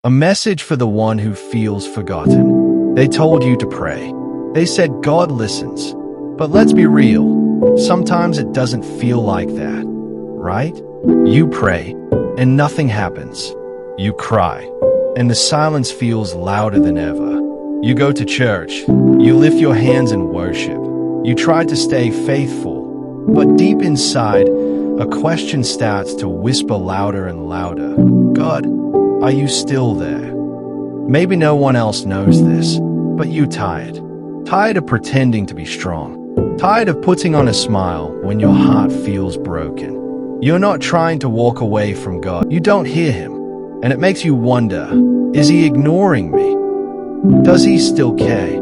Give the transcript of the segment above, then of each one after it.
A message for the one who feels forgotten. They told you to pray. They said God listens. But let's be real. Sometimes it doesn't feel like that, right? You pray, and nothing happens. You cry, and the silence feels louder than ever. You go to church. You lift your hands in worship. You try to stay faithful. But deep inside, a question starts to whisper louder and louder. God, are you still there? Maybe no one else knows this, but you're tired. Tired of pretending to be strong. Tired of putting on a smile when your heart feels broken. You're not trying to walk away from God. You don't hear Him. And it makes you wonder, is He ignoring me? Does He still care?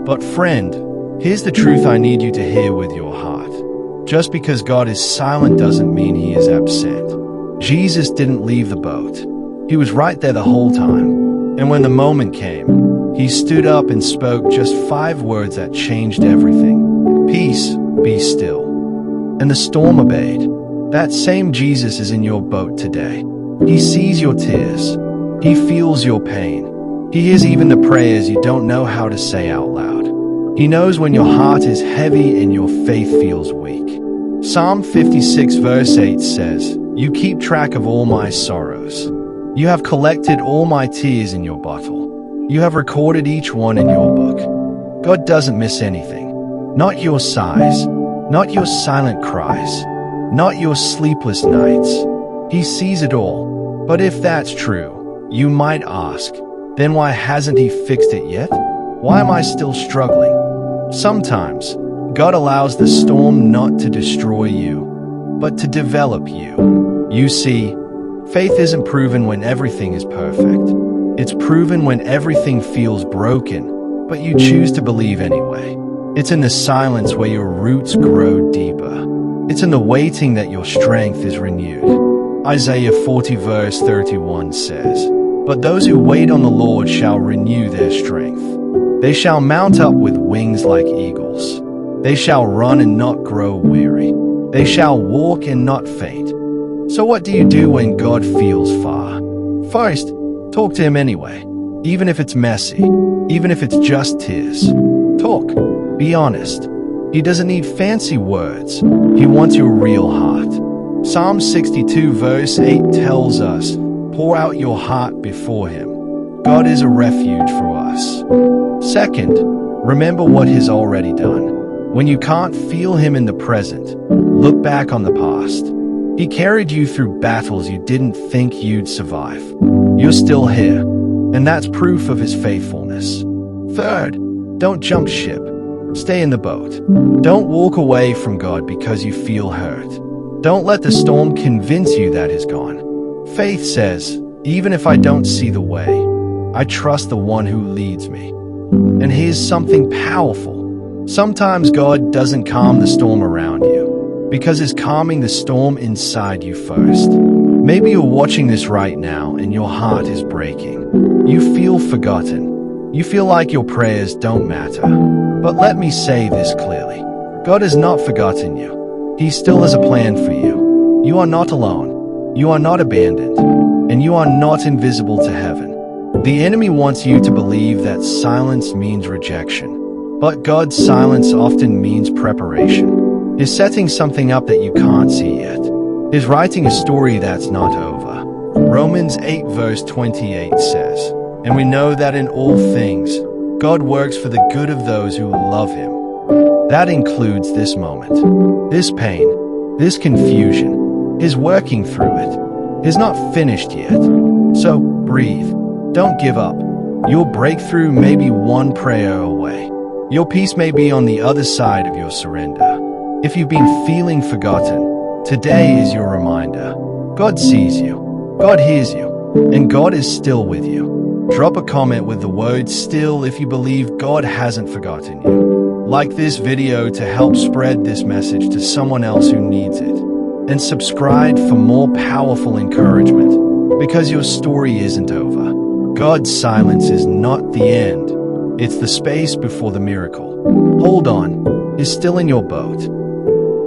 But friend, here's the truth I need you to hear with your heart. Just because God is silent doesn't mean He is absent. Jesus didn't leave the boat. He was right there the whole time. And when the moment came, He stood up and spoke just 5 words that changed everything. Peace, be still. And the storm obeyed. That same Jesus is in your boat today. He sees your tears. He feels your pain. He hears even the prayers you don't know how to say out loud. He knows when your heart is heavy and your faith feels weak. Psalm 56 verse 8 says, "You keep track of all my sorrows. You have collected all my tears in your bottle. You have recorded each one in your book." God doesn't miss anything. Not your sighs, not your silent cries, not your sleepless nights. He sees it all. But if that's true, you might ask, then why hasn't He fixed it yet? Why am I still struggling? Sometimes, God allows the storm not to destroy you, but to develop you. You see, faith isn't proven when everything is perfect. It's proven when everything feels broken, but you choose to believe anyway. It's in the silence where your roots grow deeper. It's in the waiting that your strength is renewed. Isaiah 40 verse 31 says, "But those who wait on the Lord shall renew their strength. They shall mount up with wings like eagles. They shall run and not grow weary. They shall walk and not faint." So what do you do when God feels far? First, talk to Him anyway. Even if it's messy, even if it's just tears. Talk. Be honest. He doesn't need fancy words. He wants your real heart. Psalm 62 verse 8 tells us, "Pour out your heart before Him." God is a refuge for us. Second, remember what He's already done. When you can't feel Him in the present, look back on the past. He carried you through battles you didn't think you'd survive. You're still here, and that's proof of His faithfulness. Third, don't jump ship. Stay in the boat. Don't walk away from God because you feel hurt. Don't let the storm convince you that He's gone. Faith says, even if I don't see the way, I trust the one who leads me. And here's something powerful. Sometimes God doesn't calm the storm around you, because He's calming the storm inside you first. Maybe you're watching this right now and your heart is breaking. You feel forgotten. You feel like your prayers don't matter. But let me say this clearly. God has not forgotten you. He still has a plan for you. You are not alone. You are not abandoned. And you are not invisible to heaven. The enemy wants you to believe that silence means rejection. But God's silence often means preparation. He's setting something up that you can't see yet. He's writing a story that's not over. Romans 8 verse 28 says, "And we know that in all things, God works for the good of those who love Him." That includes this moment, this pain, this confusion. He's working through it. He's not finished yet. So breathe. Don't give up. Your breakthrough may be one prayer away. Your peace may be on the other side of your surrender. If you've been feeling forgotten, today is your reminder. God sees you. God hears you. And God is still with you. Drop a comment with the word "still" if you believe God hasn't forgotten you. Like this video to help spread this message to someone else who needs it. And subscribe for more powerful encouragement, because your story isn't over. God's silence is not the end. It's the space before the miracle. Hold on. He's still in your boat.